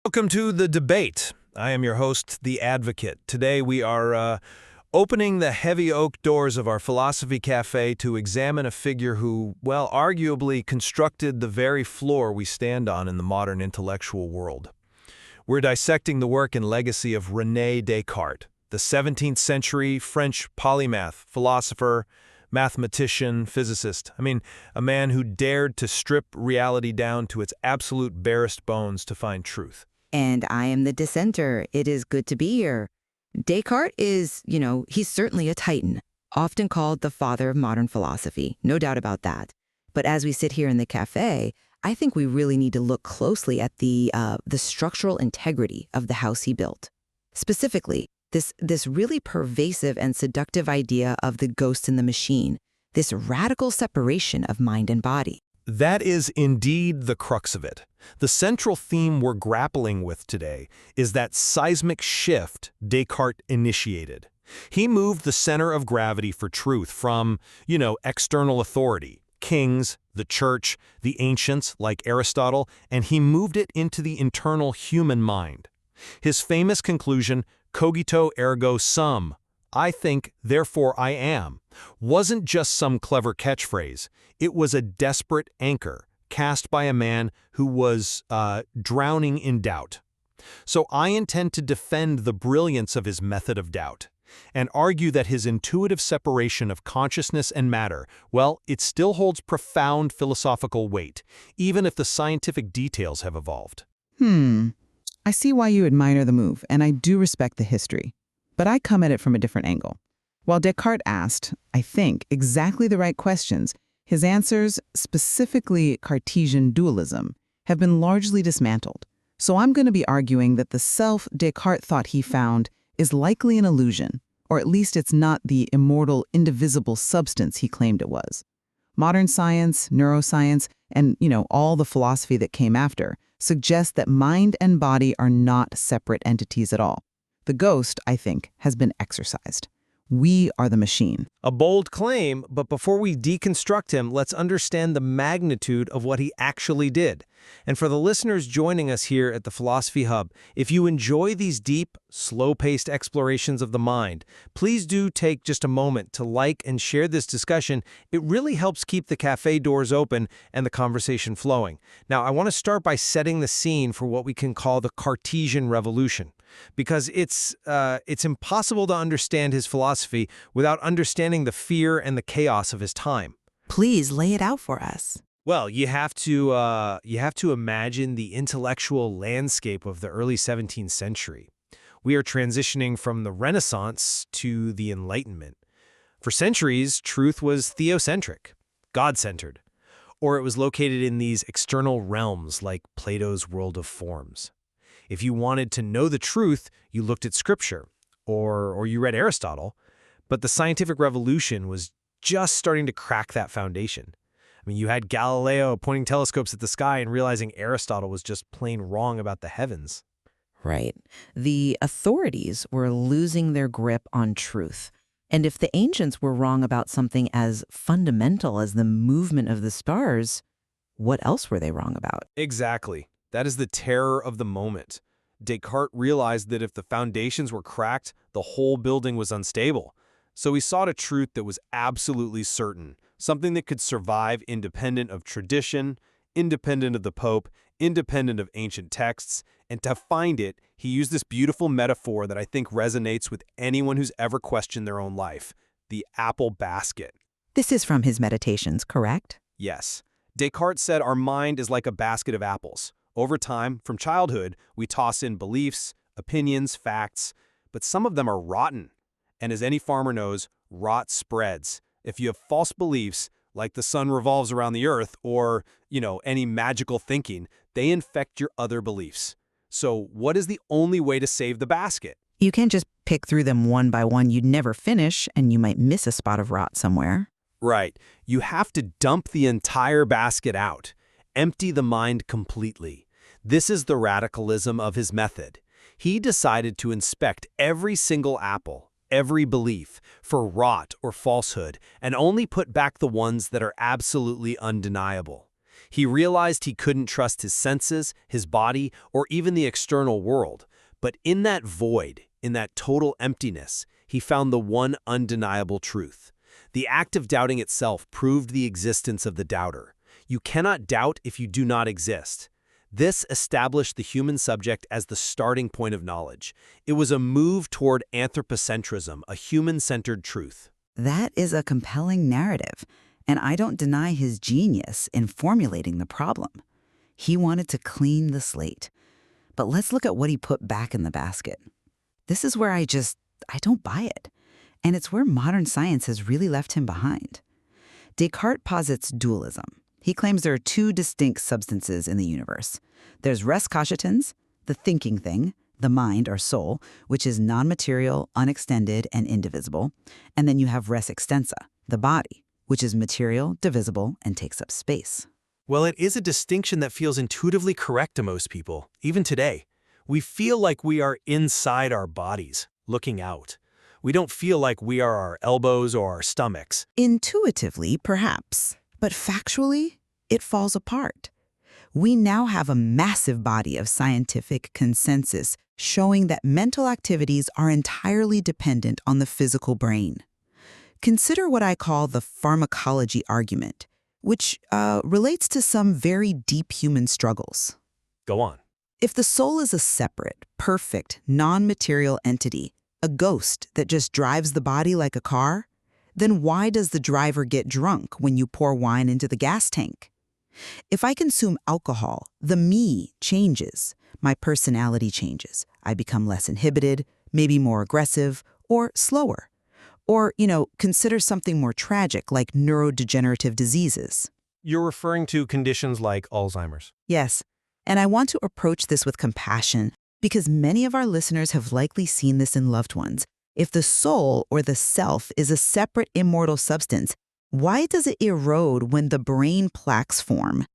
Welcome to the debate. I am your host, The Advocate. Today we are opening the heavy oak doors of our philosophy cafe to examine a figure who, well, arguably constructed the very floor we stand on in the modern intellectual world. We're dissecting the work and legacy of René Descartes, the 17th century French polymath, philosopher, mathematician, physicist. A man who dared to strip reality down to its absolute barest bones to find truth. And I am the dissenter. It is good to be here. Descartes is, he's certainly a titan, often called the father of modern philosophy, no doubt about that. But as we sit here in the cafe, I think we really need to look closely at the structural integrity of the house he built. Specifically, this really pervasive and seductive idea of the ghost in the machine, this radical separation of mind and body. That is indeed the crux of it. The central theme we're grappling with today is that seismic shift Descartes initiated. He moved the center of gravity for truth from, external authority, kings, the church, the ancients like Aristotle, and he moved it into the internal human mind. His famous conclusion, cogito ergo sum, I think, therefore I am, wasn't just some clever catchphrase. It was a desperate anchor cast by a man who was drowning in doubt. So I intend to defend the brilliance of his method of doubt and argue that his intuitive separation of consciousness and matter, well, it still holds profound philosophical weight, even if the scientific details have evolved. I see why you admire the move, and I do respect the history. But I come at it from a different angle. While Descartes asked, I think, exactly the right questions, his answers, specifically Cartesian dualism, have been largely dismantled. So I'm going to be arguing that the self Descartes thought he found is likely an illusion, or at least it's not the immortal, indivisible substance he claimed it was. Modern science, neuroscience, and, all the philosophy that came after suggest that mind and body are not separate entities at all. The ghost, I think, has been exorcised. We are the machine. A bold claim, but before we deconstruct him, let's understand the magnitude of what he actually did. And for the listeners joining us here at the Philosophy Hub, if you enjoy these deep, slow-paced explorations of the mind, please do take just a moment to like and share this discussion. It really helps keep the cafe doors open and the conversation flowing. Now, I want to start by setting the scene for what we can call the Cartesian Revolution, because it's impossible to understand his philosophy without understanding the fear and the chaos of his time. Please lay it out for us. Well, you have to imagine the intellectual landscape of the early 17th century. We are transitioning from the Renaissance to the Enlightenment. For centuries, truth was theocentric, God-centered, or it was located in these external realms like Plato's world of forms. If you wanted to know the truth, you looked at Scripture, or you read Aristotle, but the scientific revolution was just starting to crack that foundation. You had Galileo pointing telescopes at the sky and realizing Aristotle was just plain wrong about the heavens. Right. The authorities were losing their grip on truth. And if the ancients were wrong about something as fundamental as the movement of the stars, what else were they wrong about? Exactly. That is the terror of the moment. Descartes realized that if the foundations were cracked, the whole building was unstable. So he sought a truth that was absolutely certain, something that could survive independent of tradition, independent of the Pope, independent of ancient texts, and to find it, he used this beautiful metaphor that I think resonates with anyone who's ever questioned their own life, the apple basket. This is from his Meditations, correct? Yes. Descartes said our mind is like a basket of apples. Over time, from childhood, we toss in beliefs, opinions, facts, but some of them are rotten. And as any farmer knows, rot spreads. If you have false beliefs, like the sun revolves around the earth, or, any magical thinking, they infect your other beliefs. So what is the only way to save the basket? You can't just pick through them one by one. You'd never finish, and you might miss a spot of rot somewhere. Right. You have to dump the entire basket out. Empty the mind completely. This is the radicalism of his method. He decided to inspect every single apple, every belief, for rot or falsehood, and only put back the ones that are absolutely undeniable. He realized he couldn't trust his senses, his body, or even the external world. But in that void, in that total emptiness, he found the one undeniable truth. The act of doubting itself proved the existence of the doubter. You cannot doubt if you do not exist. This established the human subject as the starting point of knowledge. It was a move toward anthropocentrism, a human-centered truth. That is a compelling narrative, and I don't deny his genius in formulating the problem. He wanted to clean the slate. But let's look at what he put back in the basket. This is where I don't buy it. And it's where modern science has really left him behind. Descartes posits dualism. He claims there are two distinct substances in the universe. There's res cogitans, the thinking thing, the mind or soul, which is non-material, unextended, and indivisible. And then you have res extensa, the body, which is material, divisible, and takes up space. Well, it is a distinction that feels intuitively correct to most people, even today. We feel like we are inside our bodies, looking out. We don't feel like we are our elbows or our stomachs. Intuitively, perhaps, but factually, it falls apart. We now have a massive body of scientific consensus showing that mental activities are entirely dependent on the physical brain. Consider what I call the pharmacology argument, which relates to some very deep human struggles. Go on. If the soul is a separate, perfect, non-material entity, a ghost that just drives the body like a car, then why does the driver get drunk when you pour wine into the gas tank? If I consume alcohol, the me changes. My personality changes. I become less inhibited, maybe more aggressive, or slower. Or, consider something more tragic like neurodegenerative diseases. You're referring to conditions like Alzheimer's. Yes, and I want to approach this with compassion because many of our listeners have likely seen this in loved ones. If the soul or the self is a separate immortal substance, why does it erode when the brain plaques form?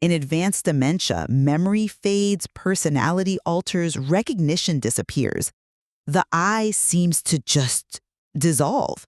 In advanced dementia, memory fades, personality alters, recognition disappears. The I seems to just dissolve.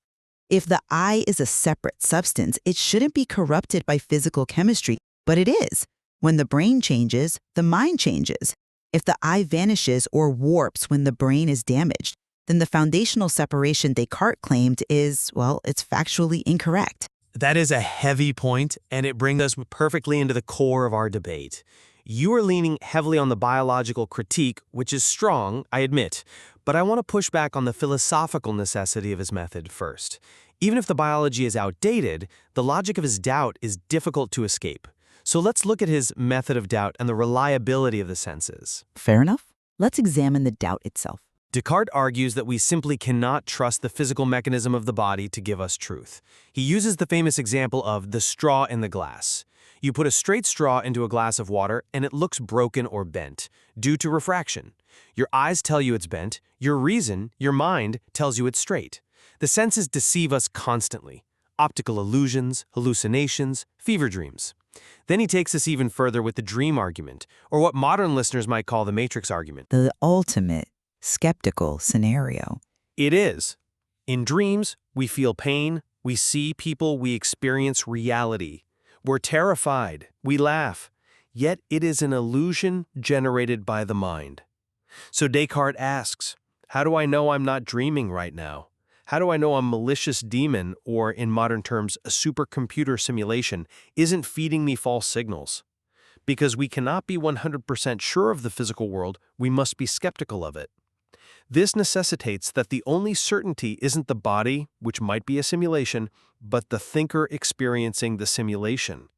If the I is a separate substance, it shouldn't be corrupted by physical chemistry, but it is. When the brain changes, the mind changes. If the I vanishes or warps when the brain is damaged, then the foundational separation Descartes claimed is, it's factually incorrect. That is a heavy point, and it brings us perfectly into the core of our debate. You are leaning heavily on the biological critique, which is strong, I admit, but I want to push back on the philosophical necessity of his method first. Even if the biology is outdated, the logic of his doubt is difficult to escape. So let's look at his method of doubt and the reliability of the senses. Fair enough. Let's examine the doubt itself. Descartes argues that we simply cannot trust the physical mechanism of the body to give us truth. He uses the famous example of the straw in the glass. You put a straight straw into a glass of water and it looks broken or bent, due to refraction. Your eyes tell you it's bent, your reason, your mind, tells you it's straight. The senses deceive us constantly. Optical illusions, hallucinations, fever dreams. Then he takes us even further with the dream argument, or what modern listeners might call the matrix argument. The ultimate skeptical scenario. It is. In dreams, we feel pain, we see people, we experience reality. We're terrified, we laugh, yet it is an illusion generated by the mind. So Descartes asks, how do I know I'm not dreaming right now? How do I know a malicious demon, or in modern terms, a supercomputer simulation, isn't feeding me false signals? Because we cannot be 100% sure of the physical world, we must be skeptical of it. This necessitates that the only certainty isn't the body, which might be a simulation, but the thinker experiencing the simulation.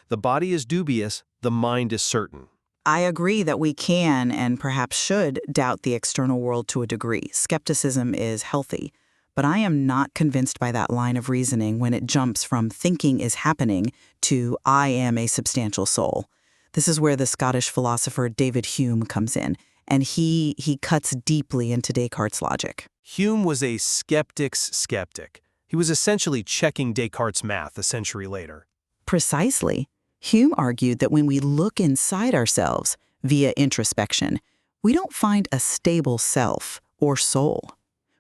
The body is dubious, the mind is certain. I agree that we can and perhaps should doubt the external world to a degree. Skepticism is healthy. But I am not convinced by that line of reasoning when it jumps from thinking is happening to I am a substantial soul. This is where the Scottish philosopher David Hume comes in, and he cuts deeply into Descartes' logic. Hume was a skeptic's skeptic. He was essentially checking Descartes' math a century later. Precisely. Hume argued that when we look inside ourselves via introspection, we don't find a stable self or soul.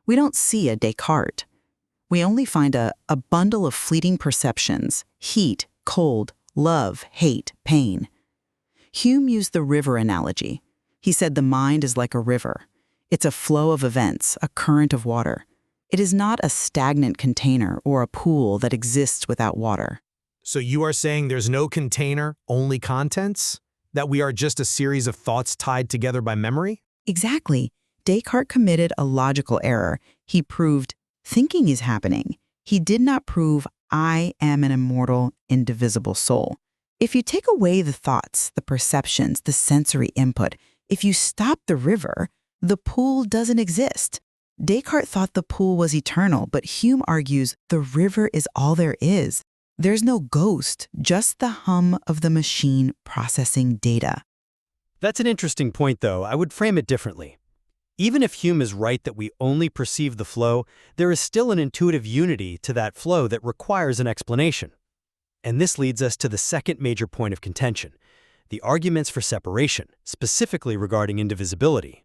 We don't see a Descartes. We only find a bundle of fleeting perceptions, heat, cold, love, hate, pain. Hume used the river analogy. He said the mind is like a river. It's a flow of events, a current of water. It is not a stagnant container or a pool that exists without water. So you are saying there's no container, only contents? That we are just a series of thoughts tied together by memory? Exactly. Descartes committed a logical error. He proved thinking is happening. He did not prove I am an immortal, indivisible soul. If you take away the thoughts, the perceptions, the sensory input, if you stop the river, the pool doesn't exist. Descartes thought the pool was eternal, but Hume argues the river is all there is. There's no ghost, just the hum of the machine processing data. That's an interesting point, though. I would frame it differently. Even if Hume is right that we only perceive the flow, there is still an intuitive unity to that flow that requires an explanation. And this leads us to the second major point of contention, the arguments for separation, specifically regarding indivisibility.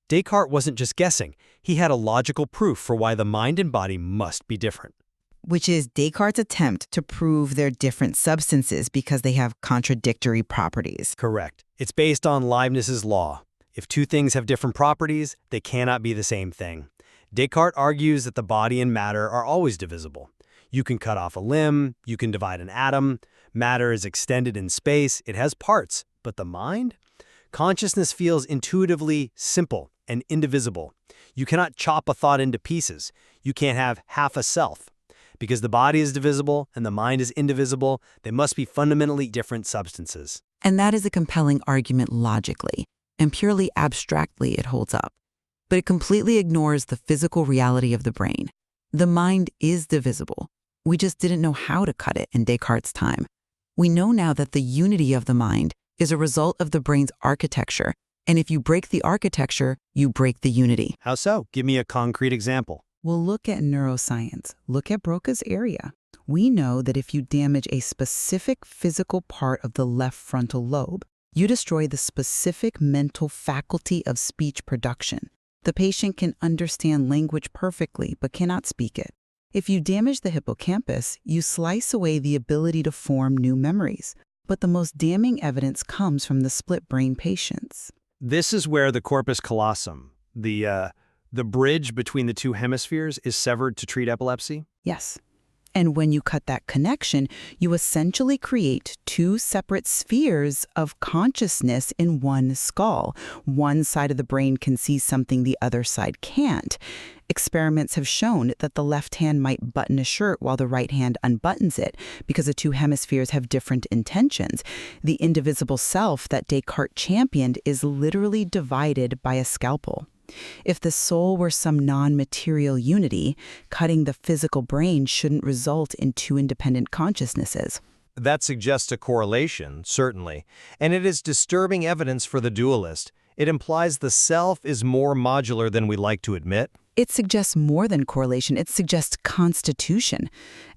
Descartes wasn't just guessing, he had a logical proof for why the mind and body must be different. Which is Descartes' attempt to prove they're different substances because they have contradictory properties. Correct. It's based on Leibniz's law. If two things have different properties, they cannot be the same thing. Descartes argues that the body and matter are always divisible. You can cut off a limb, you can divide an atom, matter is extended in space, it has parts, but the mind? Consciousness feels intuitively simple and indivisible. You cannot chop a thought into pieces. You can't have half a self. Because the body is divisible and the mind is indivisible, they must be fundamentally different substances. And that is a compelling argument logically, and purely abstractly it holds up. But it completely ignores the physical reality of the brain. The mind is divisible. We just didn't know how to cut it in Descartes' time. We know now that the unity of the mind is a result of the brain's architecture, and if you break the architecture, you break the unity. How so? Give me a concrete example. Well, look at neuroscience. Look at Broca's area. We know that if you damage a specific physical part of the left frontal lobe, you destroy the specific mental faculty of speech production. The patient can understand language perfectly but cannot speak it. If you damage the hippocampus, you slice away the ability to form new memories. But the most damning evidence comes from the split brain patients. This is where the corpus callosum, the bridge between the two hemispheres, is severed to treat epilepsy? Yes. And when you cut that connection, you essentially create two separate spheres of consciousness in one skull. One side of the brain can see something the other side can't. Experiments have shown that the left hand might button a shirt while the right hand unbuttons it because the two hemispheres have different intentions. The indivisible self that Descartes championed is literally divided by a scalpel. If the soul were some non-material unity, cutting the physical brain shouldn't result in two independent consciousnesses. That suggests a correlation, certainly, and it is disturbing evidence for the dualist. It implies the self is more modular than we like to admit. It suggests more than correlation, it suggests constitution.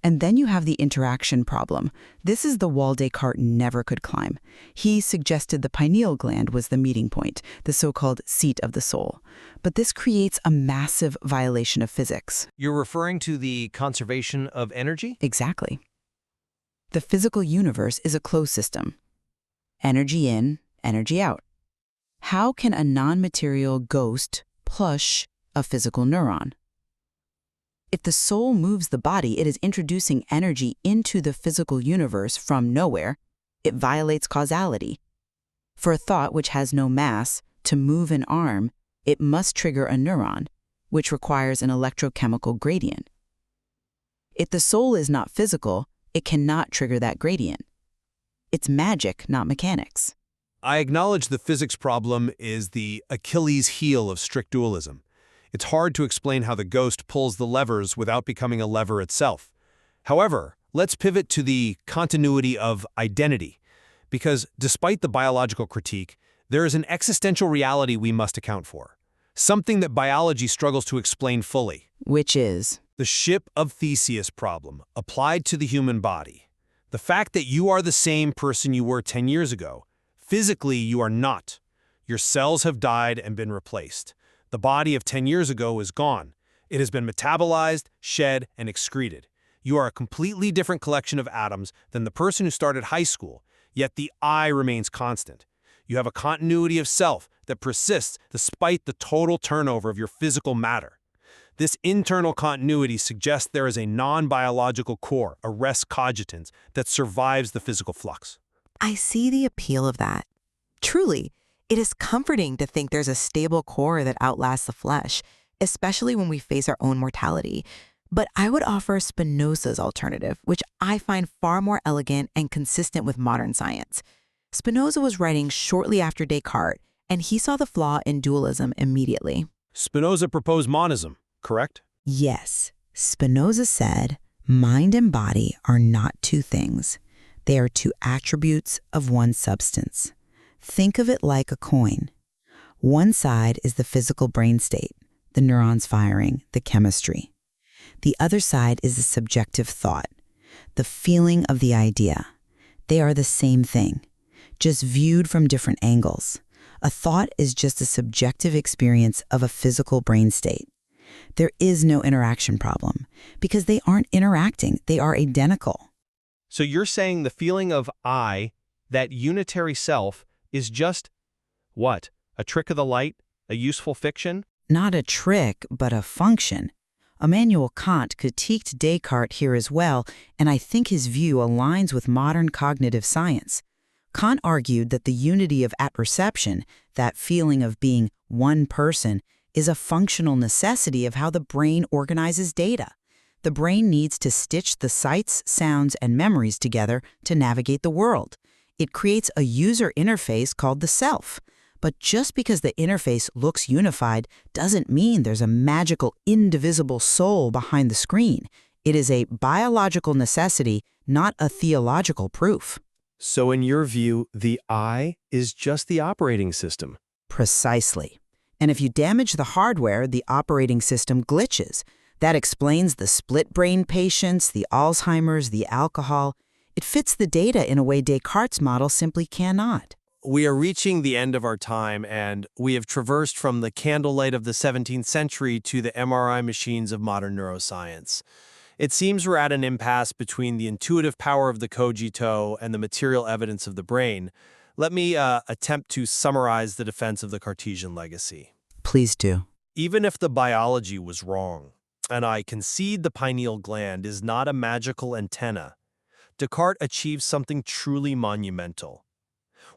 And then you have the interaction problem. This is the wall Descartes never could climb. He suggested the pineal gland was the meeting point, the so-called seat of the soul. But this creates a massive violation of physics. You're referring to the conservation of energy? Exactly. The physical universe is a closed system. Energy in, energy out. How can a non-material ghost push a physical neuron? If the soul moves the body, it is introducing energy into the physical universe from nowhere. It violates causality. For a thought which has no mass to move an arm, it must trigger a neuron, which requires an electrochemical gradient. If the soul is not physical, it cannot trigger that gradient. It's magic, not mechanics. I acknowledge the physics problem is the Achilles heel of strict dualism. It's hard to explain how the ghost pulls the levers without becoming a lever itself. However, let's pivot to the continuity of identity, because despite the biological critique, there is an existential reality we must account for, something that biology struggles to explain fully. Which is? The ship of Theseus problem applied to the human body. The fact that you are the same person you were 10 years ago. Physically, you are not. Your cells have died and been replaced. The body of 10 years ago is gone. It has been metabolized, shed, and excreted. You are a completely different collection of atoms than the person who started high school, yet the I remains constant. You have a continuity of self that persists despite the total turnover of your physical matter. This internal continuity suggests there is a non-biological core, a res cogitans, that survives the physical flux. I see the appeal of that. Truly, it is comforting to think there's a stable core that outlasts the flesh, especially when we face our own mortality. But I would offer Spinoza's alternative, which I find far more elegant and consistent with modern science. Spinoza was writing shortly after Descartes, and he saw the flaw in dualism immediately. Spinoza proposed monism, correct? Yes, Spinoza said, mind and body are not two things. They are two attributes of one substance. Think of it like a coin. One side is the physical brain state, the neurons firing, the chemistry. The other side is the subjective thought, the feeling of the idea. They are the same thing, just viewed from different angles. A thought is just a subjective experience of a physical brain state. There is no interaction problem because they aren't interacting, they are identical. So you're saying the feeling of I, that unitary self, is just, what, a trick of the light, a useful fiction? Not a trick, but a function. Immanuel Kant critiqued Descartes here as well, and I think his view aligns with modern cognitive science. Kant argued that the unity of apperception, that feeling of being one person, is a functional necessity of how the brain organizes data. The brain needs to stitch the sights, sounds, and memories together to navigate the world. It creates a user interface called the self. But just because the interface looks unified doesn't mean there's a magical, indivisible soul behind the screen. It is a biological necessity, not a theological proof. So in your view, the I is just the operating system? Precisely. And if you damage the hardware, the operating system glitches. That explains the split brain patients, the Alzheimer's, the alcohol. It fits the data in a way Descartes' model simply cannot. We are reaching the end of our time, and we have traversed from the candlelight of the 17th century to the MRI machines of modern neuroscience. It seems we're at an impasse between the intuitive power of the cogito and the material evidence of the brain. Let me attempt to summarize the defense of the Cartesian legacy. Please do. Even if the biology was wrong, and I concede the pineal gland is not a magical antenna, Descartes achieved something truly monumental.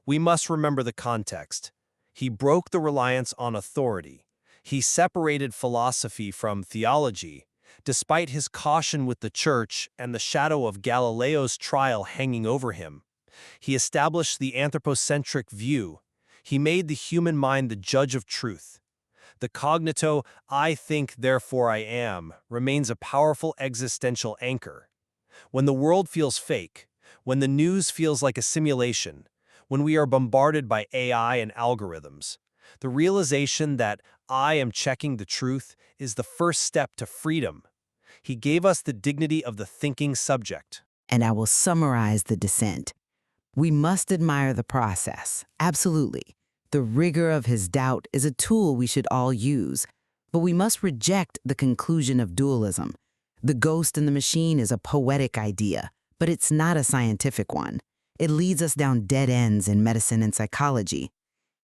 We must remember the context. He broke the reliance on authority. He separated philosophy from theology, despite his caution with the church and the shadow of Galileo's trial hanging over him. He established the anthropocentric view. He made the human mind the judge of truth. The cognito, I think, therefore I am, remains a powerful existential anchor. When the world feels fake, when the news feels like a simulation, when we are bombarded by AI and algorithms, the realization that I am checking the truth is the first step to freedom. He gave us the dignity of the thinking subject. And I will summarize the dissent. We must admire the process, absolutely. The rigor of his doubt is a tool we should all use, but we must reject the conclusion of dualism. The ghost in the machine is a poetic idea, but it's not a scientific one. It leads us down dead ends in medicine and psychology.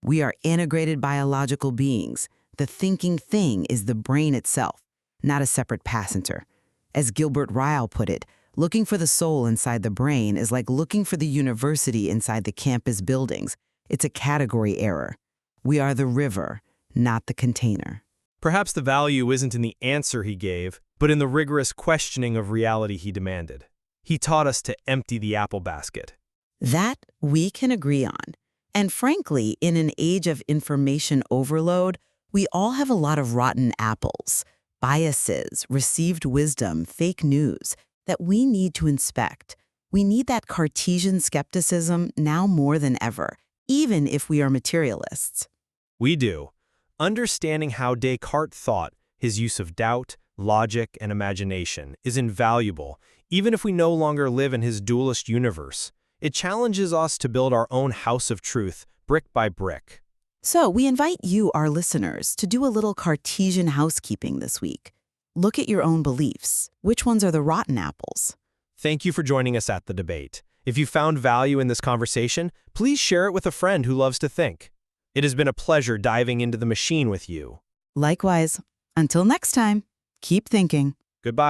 We are integrated biological beings. The thinking thing is the brain itself, not a separate passenger. As Gilbert Ryle put it, looking for the soul inside the brain is like looking for the university inside the campus buildings. It's a category error. We are the river, not the container. Perhaps the value isn't in the answer he gave, but in the rigorous questioning of reality he demanded. He taught us to empty the apple basket. That we can agree on. And frankly, in an age of information overload, we all have a lot of rotten apples, biases, received wisdom, fake news that we need to inspect. We need that Cartesian skepticism now more than ever, even if we are materialists. We do. Understanding how Descartes thought, his use of doubt, logic, and imagination is invaluable, even if we no longer live in his dualist universe. It challenges us to build our own house of truth, brick by brick. So we invite you, our listeners, to do a little Cartesian housekeeping this week. Look at your own beliefs. Which ones are the rotten apples? Thank you for joining us at the debate. If you found value in this conversation, please share it with a friend who loves to think. It has been a pleasure diving into the machine with you. Likewise. Until next time, keep thinking. Goodbye.